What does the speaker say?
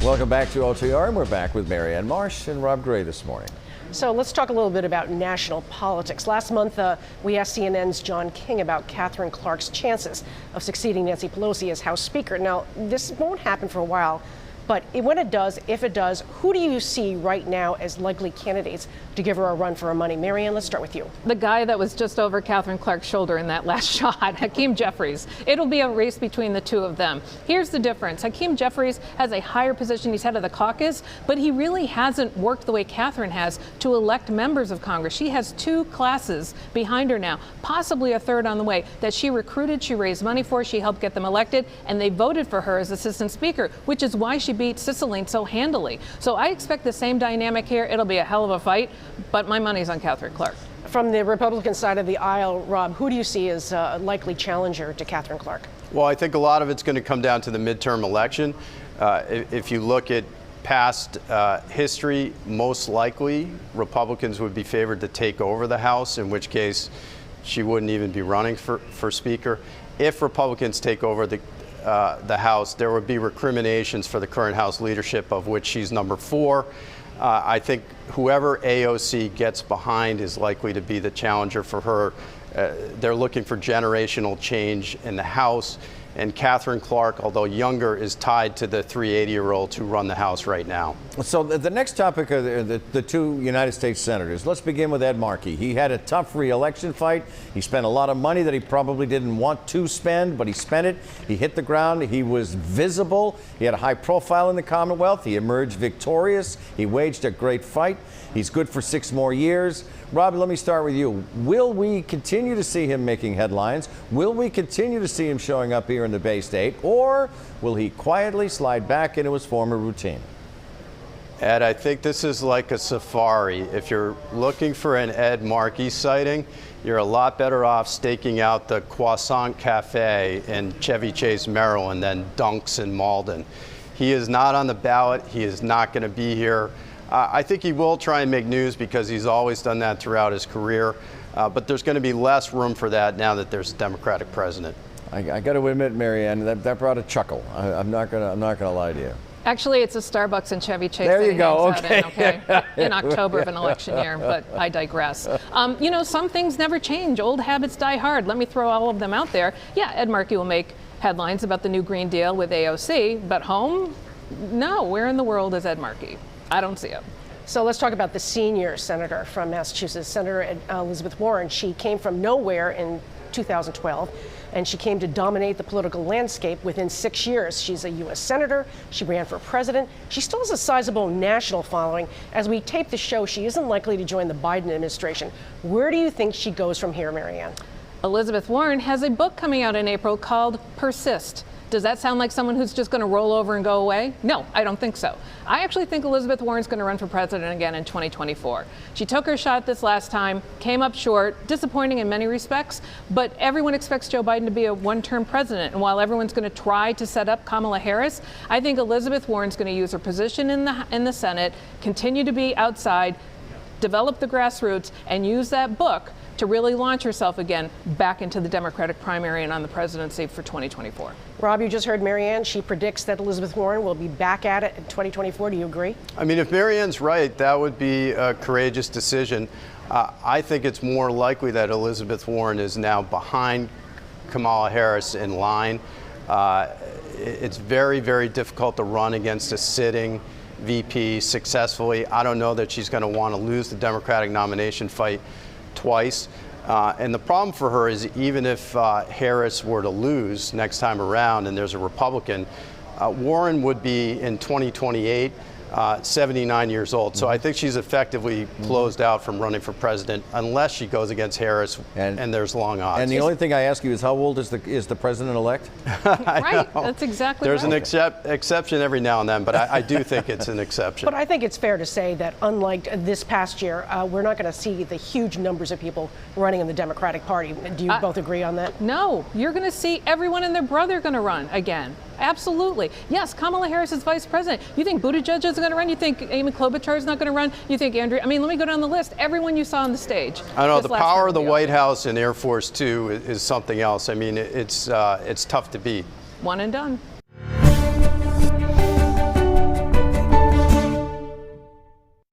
Welcome back to OTR, and we're back with Marianne Marsh and Rob Gray this morning. So let's talk a little bit about national politics. Last month, we asked CNN's John King about Katherine Clark's chances of succeeding Nancy Pelosi as House Speaker. Now, this won't happen for a while, but when it does, if it does, who do you see right now as likely candidates to give her a run for her money? Marianne, let's start with you. The guy that was just over Katherine Clark's shoulder in that last shot, Hakeem Jeffries. It'll be a race between the two of them. Here's the difference. Hakeem Jeffries has a higher position. He's head of the caucus, but he really hasn't worked the way Katherine has to elect members of Congress. She has two classes behind her now, possibly a third on the way, that she recruited, she raised money for, she helped get them elected, and they voted for her as assistant speaker, which is why she beat Cicilline so handily. So I expect the same dynamic here. It'll be a hell of a fight, but my money's on Katherine Clark. From the Republican side of the aisle, Rob, who do you see as a likely challenger to Katherine Clark? Well, I think a lot of it's going to come down to the midterm election. If you look at past history, most likely Republicans would be favored to take over the House, in which case she wouldn't even be running for Speaker. If Republicans take over the House, there would be recriminations for the current House leadership, of which she's number 4. I think whoever AOC gets behind is likely to be the challenger for her. They're looking for generational change in the House. And Katherine Clark, although younger, is tied to the 380-year-olds who run the House right now. So the next topic are the two United States senators. Let's begin with Ed Markey. He had a tough re-election fight. He spent a lot of money that he probably didn't want to spend, but he spent it. He hit the ground. He was visible. He had a high profile in the Commonwealth. He emerged victorious. He waged a great fight. He's good for 6 more years. Rob, let me start with you. Will we continue to see him making headlines? Will we continue to see him showing up here in the Bay State? Or will he quietly slide back into his former routine? Ed, I think this is like a safari. If you're looking for an Ed Markey sighting, you're a lot better off staking out the Croissant Cafe in Chevy Chase, Maryland than Dunk's in Malden. He is not on the ballot. He is not going to be here. I think he will try and make news because he's always done that throughout his career. But there's going to be less room for that now that there's a Democratic president. I got to admit, Marianne, that brought a chuckle. I'm not gonna lie to you. Actually, it's a Starbucks in Chevy Chase. There you go. Okay. In October of an election year, but I digress. You know, some things never change. Old habits die hard. Let me throw all of them out there. Yeah, Ed Markey will make headlines about the new Green Deal with AOC, but home? No. Where in the world is Ed Markey? I don't see it. So let's talk about the senior senator from Massachusetts, Senator Elizabeth Warren. She came from nowhere in 2012, and she came to dominate the political landscape within 6 years. She's a U.S. senator. She ran for president. She still has a sizable national following. As we tape the show, she isn't likely to join the Biden administration. Where do you think she goes from here, Marianne? Elizabeth Warren has a book coming out in April called Persist. Does that sound like someone who's just going to roll over and go away? No, I don't think so. I actually think Elizabeth Warren's going to run for president again in 2024. She took her shot this last time, came up short, disappointing in many respects, but everyone expects Joe Biden to be a one-term president. And while everyone's going to try to set up Kamala Harris, I think Elizabeth Warren's going to use her position in the Senate, continue to be outside, develop the grassroots, and use that book to really launch herself again back into the Democratic primary and on the presidency for 2024. Rob, you just heard Marianne. She predicts that Elizabeth Warren will be back at it in 2024. Do you agree? I mean, if Marianne's right, that would be a courageous decision. I think it's more likely that Elizabeth Warren is now behind Kamala Harris in line. It's very, very difficult to run against a sitting VP successfully. I don't know that she's going to want to lose the Democratic nomination fight twice. And the problem for her is even if Harris were to lose next time around and there's a Republican, Warren would be in 2028 79 years old. So I think she's effectively closed out from running for president unless she goes against Harris, and there's long odds. And the only thing I ask you is how old is the president-elect? Right, that's exactly There's right. an exception every now and then, but I do think it's an exception. But I think it's fair to say that unlike this past year, we're not going to see the huge numbers of people running in the Democratic Party. Do you both agree on that? No, you're going to see everyone and their brother going to run again. Absolutely. Yes, Kamala Harris is vice president. You think Buttigieg is going to run? You think Amy Klobuchar is not going to run? You think Andrea? I mean, let me go down the list. Everyone you saw on the stage. I know the power of the White House and Air Force too is something else. I mean, it's tough to beat. One and done.